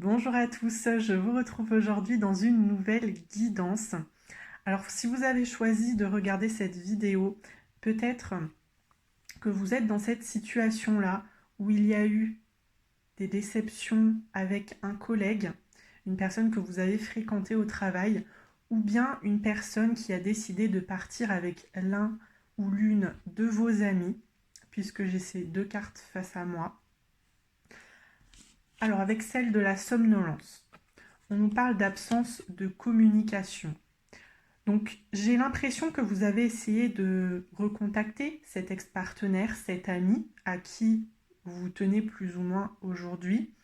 Bonjour à tous, je vous retrouve aujourd'hui dans une nouvelle guidance. Alors si vous avez choisi de regarder cette vidéo, peut-être que vous êtes dans cette situation-là où il y a eu des déceptions avec un collègue, une personne que vous avez fréquentée au travail, ou bien une personne qui a décidé de partir avec l'un ou l'une de vos amis, puisque j'ai ces deux cartes face à moi. Alors avec celle de la somnolence, on nous parle d'absence de communication. Donc j'ai l'impression que vous avez essayé de recontacter cet ex-partenaire, cet ami à qui vous tenez plus ou moins aujourd'hui,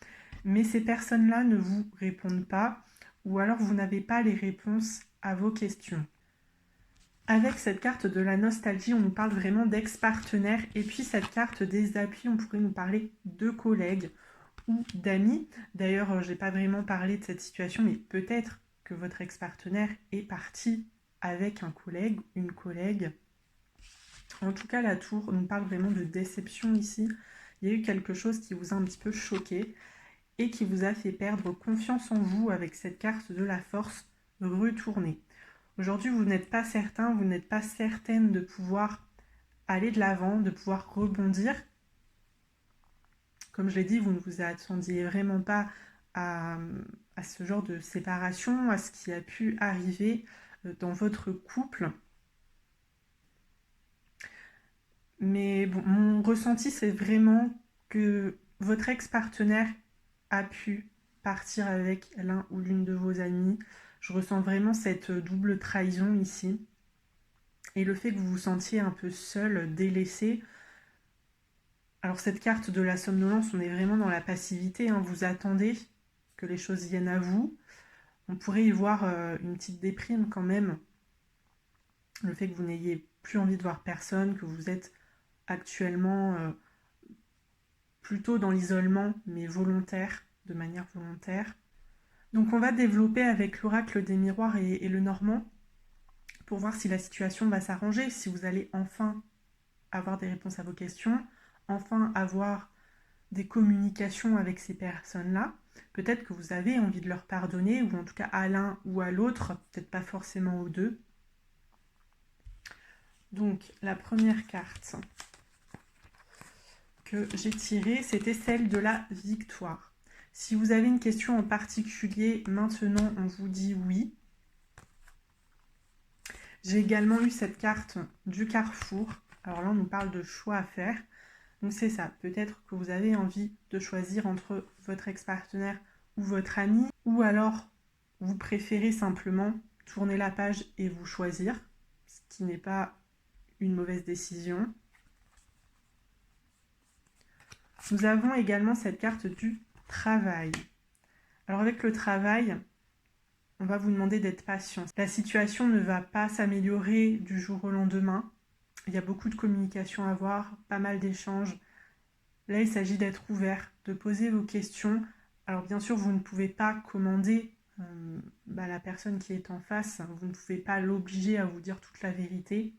mais ces personnes-là ne vous répondent pas ou alors vous n'avez pas les réponses à vos questions. Avec cette carte de la nostalgie, on nous parle vraiment d'ex-partenaire et puis cette carte des applis, on pourrait nous parler de collègues ou d'amis. D'ailleurs, je n'ai pas vraiment parlé de cette situation, mais peut-être que votre ex-partenaire est parti avec un collègue, une collègue. En tout cas, la tour nous parle vraiment de déception ici. Il y a eu quelque chose qui vous a un petit peu choqué et qui vous a fait perdre confiance en vous avec cette carte de la force retournée. Aujourd'hui, vous n'êtes pas certain, vous n'êtes pas certaine de pouvoir aller de l'avant, de pouvoir rebondir. Comme je l'ai dit, vous ne vous attendiez vraiment pas à, à ce genre de séparation, à ce qui a pu arriver dans votre couple. Mais bon, mon ressenti, c'est vraiment que votre ex-partenaire a pu partir avec l'un ou l'une de vos amis. Je ressens vraiment cette double trahison ici. Et le fait que vous vous sentiez un peu seul, délaissé. Alors cette carte de la somnolence, on est vraiment dans la passivité, hein. Vous attendez que les choses viennent à vous. On pourrait y voir une petite déprime quand même. Le fait que vous n'ayez plus envie de voir personne, que vous êtes actuellement plutôt dans l'isolement, mais volontaire, de manière volontaire. Donc on va développer avec l'oracle des miroirs et le normand pour voir si la situation va s'arranger, si vous allez enfin avoir des réponses à vos questions, enfin avoir des communications avec ces personnes-là. Peut-être que vous avez envie de leur pardonner, ou en tout cas à l'un ou à l'autre, peut-être pas forcément aux deux. Donc la première carte que j'ai tirée, c'était celle de la victoire. Si vous avez une question en particulier, maintenant on vous dit oui. J'ai également eu cette carte du carrefour. Alors là, on nous parle de choix à faire. Donc c'est ça, peut-être que vous avez envie de choisir entre votre ex-partenaire ou votre ami, ou alors vous préférez simplement tourner la page et vous choisir, ce qui n'est pas une mauvaise décision. Nous avons également cette carte du travail. Alors avec le travail, on va vous demander d'être patient. La situation ne va pas s'améliorer du jour au lendemain. Il y a beaucoup de communication à avoir, pas mal d'échanges. Là, il s'agit d'être ouvert, de poser vos questions. Alors bien sûr, vous ne pouvez pas commander la personne qui est en face. Vous ne pouvez pas l'obliger à vous dire toute la vérité.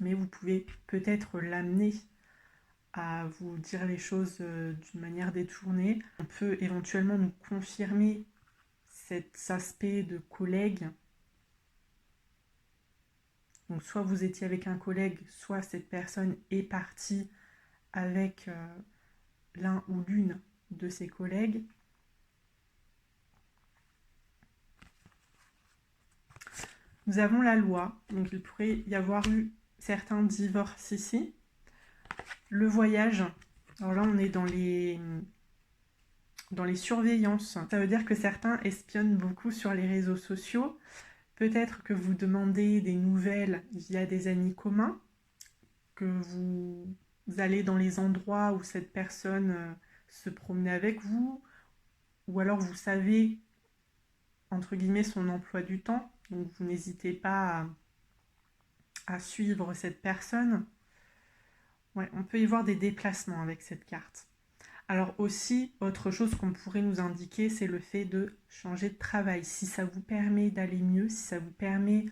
Mais vous pouvez peut-être l'amener à vous dire les choses d'une manière détournée. On peut éventuellement nous confirmer cet aspect de collègue. Donc soit vous étiez avec un collègue, soit cette personne est partie avec l'un ou l'une de ses collègues. Nous avons la loi, donc il pourrait y avoir eu certains divorces ici. Le voyage, alors là on est dans les surveillances. Ça veut dire que certains espionnent beaucoup sur les réseaux sociaux. Peut-être que vous demandez des nouvelles via des amis communs, que vous allez dans les endroits où cette personne se promenait avec vous, ou alors vous savez, entre guillemets, son emploi du temps, donc vous n'hésitez pas à suivre cette personne. Ouais, on peut y voir des déplacements avec cette carte. Alors aussi, autre chose qu'on pourrait nous indiquer, c'est le fait de changer de travail. Si ça vous permet d'aller mieux, si ça vous permet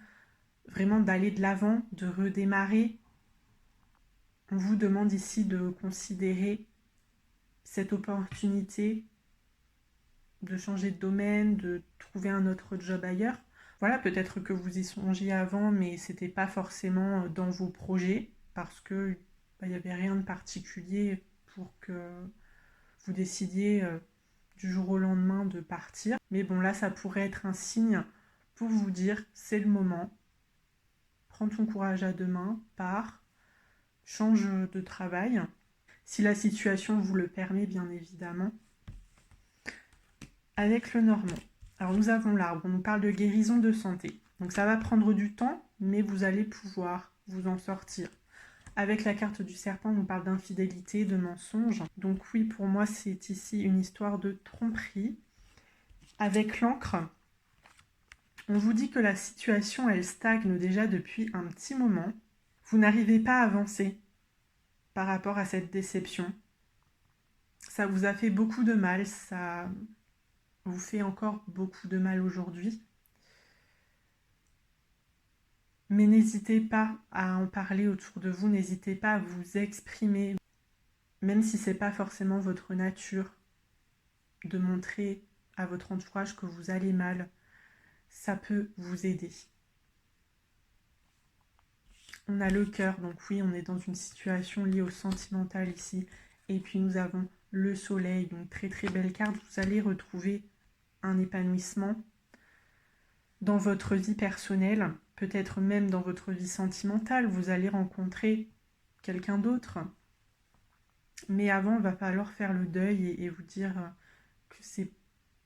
vraiment d'aller de l'avant, de redémarrer, on vous demande ici de considérer cette opportunité de changer de domaine, de trouver un autre job ailleurs. Voilà, peut-être que vous y songiez avant, mais c'était pas forcément dans vos projets, parce que il n'y avait rien de particulier pour que vous décidiez du jour au lendemain de partir. Mais bon, là, ça pourrait être un signe pour vous dire, c'est le moment, prends ton courage à deux mains, pars, change de travail, si la situation vous le permet, bien évidemment. Avec le Normand, alors nous avons l'arbre, on nous parle de guérison de santé. Donc ça va prendre du temps, mais vous allez pouvoir vous en sortir. Avec la carte du serpent, on nous parle d'infidélité, de mensonge. Donc oui, pour moi, c'est ici une histoire de tromperie. Avec l'encre, on vous dit que la situation, elle stagne déjà depuis un petit moment. Vous n'arrivez pas à avancer par rapport à cette déception. Ça vous a fait beaucoup de mal, ça vous fait encore beaucoup de mal aujourd'hui. Mais n'hésitez pas à en parler autour de vous, n'hésitez pas à vous exprimer, même si c'est pas forcément votre nature, de montrer à votre entourage que vous allez mal, ça peut vous aider. On a le cœur, donc oui, on est dans une situation liée au sentimental ici. Et puis nous avons le soleil, donc très très belle carte. Vous allez retrouver un épanouissement dans votre vie personnelle, peut-être même dans votre vie sentimentale. Vous allez rencontrer quelqu'un d'autre. Mais avant, il va falloir faire le deuil et vous dire que c'est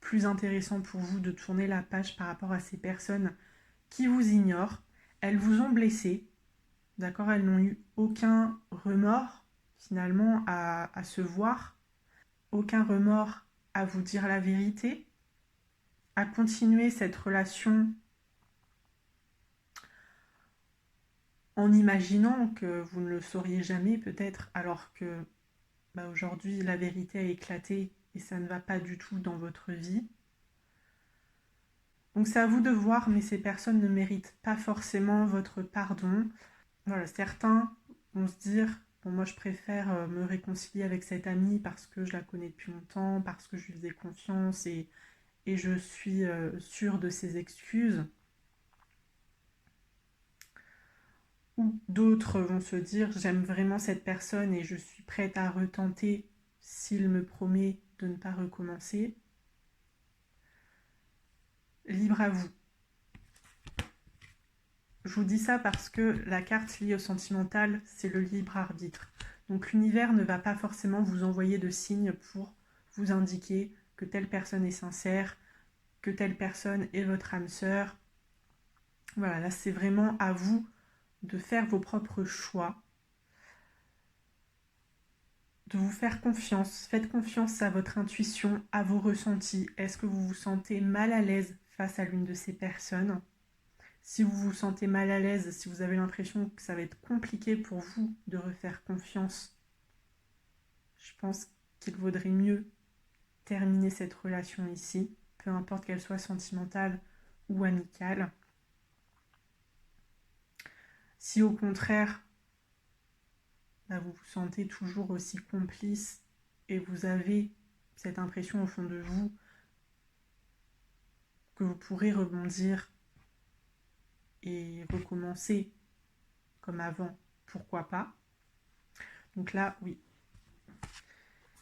plus intéressant pour vous de tourner la page par rapport à ces personnes qui vous ignorent. Elles vous ont blessé, d'accord? Elles n'ont eu aucun remords finalement à se voir, aucun remords à vous dire la vérité, à continuer cette relation en imaginant que vous ne le sauriez jamais peut-être, alors que aujourd'hui la vérité a éclaté et ça ne va pas du tout dans votre vie. Donc c'est à vous de voir, mais ces personnes ne méritent pas forcément votre pardon. Voilà, certains vont se dire, bon moi je préfère me réconcilier avec cette amie parce que je la connais depuis longtemps, parce que je lui faisais confiance et je suis sûre de ses excuses. Ou d'autres vont se dire, j'aime vraiment cette personne et je suis prête à retenter s'il me promet de ne pas recommencer. Libre à vous. Je vous dis ça parce que la carte liée au sentimental, c'est le libre arbitre. Donc l'univers ne va pas forcément vous envoyer de signes pour vous indiquer que telle personne est sincère, que telle personne est votre âme sœur. Voilà, là c'est vraiment à vous de faire vos propres choix, de vous faire confiance. Faites confiance à votre intuition, à vos ressentis. Est-ce que vous vous sentez mal à l'aise face à l'une de ces personnes ? Si vous vous sentez mal à l'aise, si vous avez l'impression que ça va être compliqué pour vous de refaire confiance, je pense qu'il vaudrait mieux terminer cette relation ici, peu importe qu'elle soit sentimentale ou amicale. Si au contraire, vous vous sentez toujours aussi complice et vous avez cette impression au fond de vous que vous pourrez rebondir et recommencer comme avant, pourquoi pas. Donc là, oui,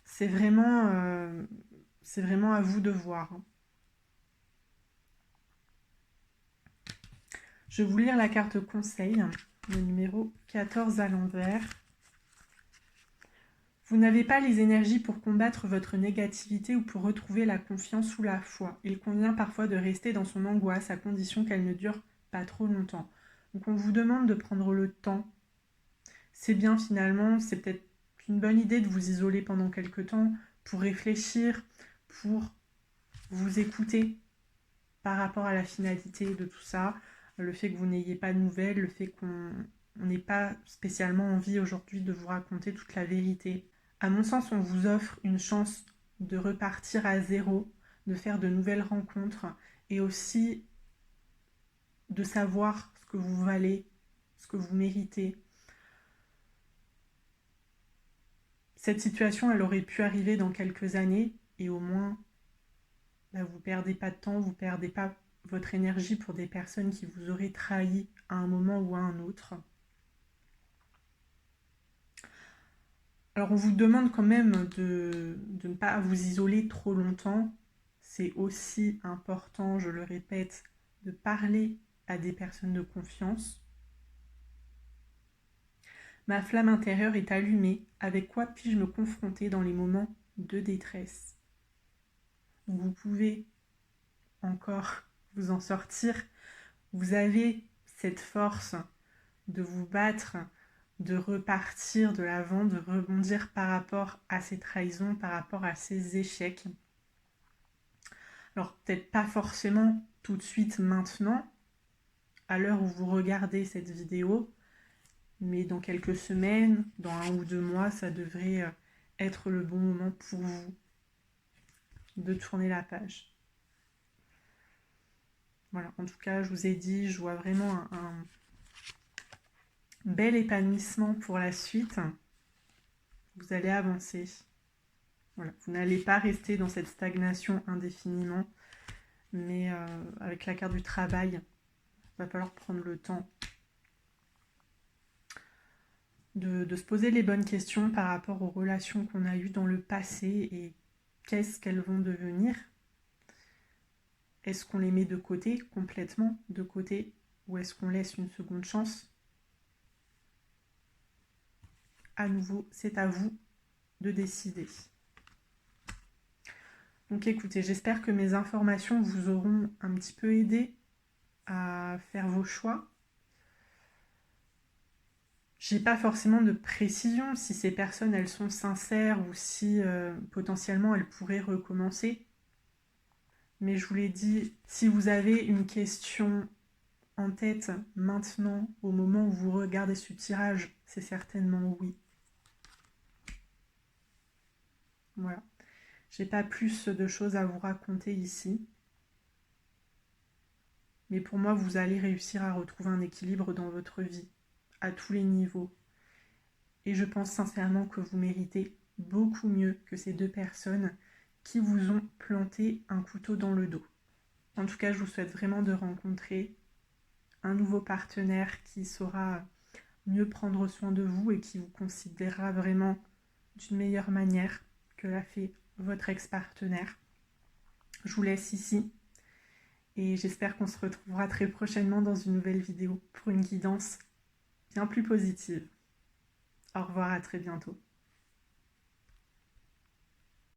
c'est vraiment à vous de voir. Je vais vous lire la carte conseil, le numéro 14 à l'envers. Vous n'avez pas les énergies pour combattre votre négativité ou pour retrouver la confiance ou la foi. Il convient parfois de rester dans son angoisse à condition qu'elle ne dure pas trop longtemps. Donc on vous demande de prendre le temps. C'est bien finalement, c'est peut-être une bonne idée de vous isoler pendant quelque temps pour réfléchir, pour vous écouter par rapport à la finalité de tout ça, le fait que vous n'ayez pas de nouvelles, le fait qu'on n'ait pas spécialement envie aujourd'hui de vous raconter toute la vérité. À mon sens, on vous offre une chance de repartir à zéro, de faire de nouvelles rencontres et aussi de savoir ce que vous valez, ce que vous méritez. Cette situation, elle aurait pu arriver dans quelques années et au moins, perdez pas de temps, vous perdez pas votre énergie pour des personnes qui vous auraient trahi à un moment ou à un autre. Alors on vous demande quand même de ne pas vous isoler trop longtemps. C'est aussi important, je le répète, de parler à des personnes de confiance. Ma flamme intérieure est allumée. Avec quoi puis-je me confronter dans les moments de détresse? Donc vous pouvez encore vous en sortir. Vous avez cette force de vous battre, de repartir de l'avant, de rebondir par rapport à ces trahisons, par rapport à ces échecs. Alors peut-être pas forcément tout de suite maintenant, à l'heure où vous regardez cette vidéo, mais dans quelques semaines, dans 1 ou 2 mois, ça devrait être le bon moment pour vous de tourner la page. Voilà, en tout cas, je vous ai dit, je vois vraiment un bel épanouissement pour la suite. Vous allez avancer. Voilà, vous n'allez pas rester dans cette stagnation indéfiniment, mais avec la carte du travail, il va falloir prendre le temps de se poser les bonnes questions par rapport aux relations qu'on a eues dans le passé et qu'est-ce qu'elles vont devenir. Est-ce qu'on les met de côté, complètement de côté, ou est-ce qu'on laisse une seconde chance? À nouveau, c'est à vous de décider. Donc écoutez, j'espère que mes informations vous auront un petit peu aidé à faire vos choix. J'ai pas forcément de précision si ces personnes elles sont sincères ou si potentiellement elles pourraient recommencer. Mais je vous l'ai dit, si vous avez une question en tête maintenant, au moment où vous regardez ce tirage, c'est certainement oui. Voilà. J'ai pas plus de choses à vous raconter ici. Mais pour moi, vous allez réussir à retrouver un équilibre dans votre vie, à tous les niveaux. Et je pense sincèrement que vous méritez beaucoup mieux que ces 2 personnes qui vous ont planté un couteau dans le dos. En tout cas, je vous souhaite vraiment de rencontrer un nouveau partenaire qui saura mieux prendre soin de vous et qui vous considérera vraiment d'une meilleure manière que l'a fait votre ex-partenaire. Je vous laisse ici et j'espère qu'on se retrouvera très prochainement dans une nouvelle vidéo pour une guidance bien plus positive. Au revoir, à très bientôt.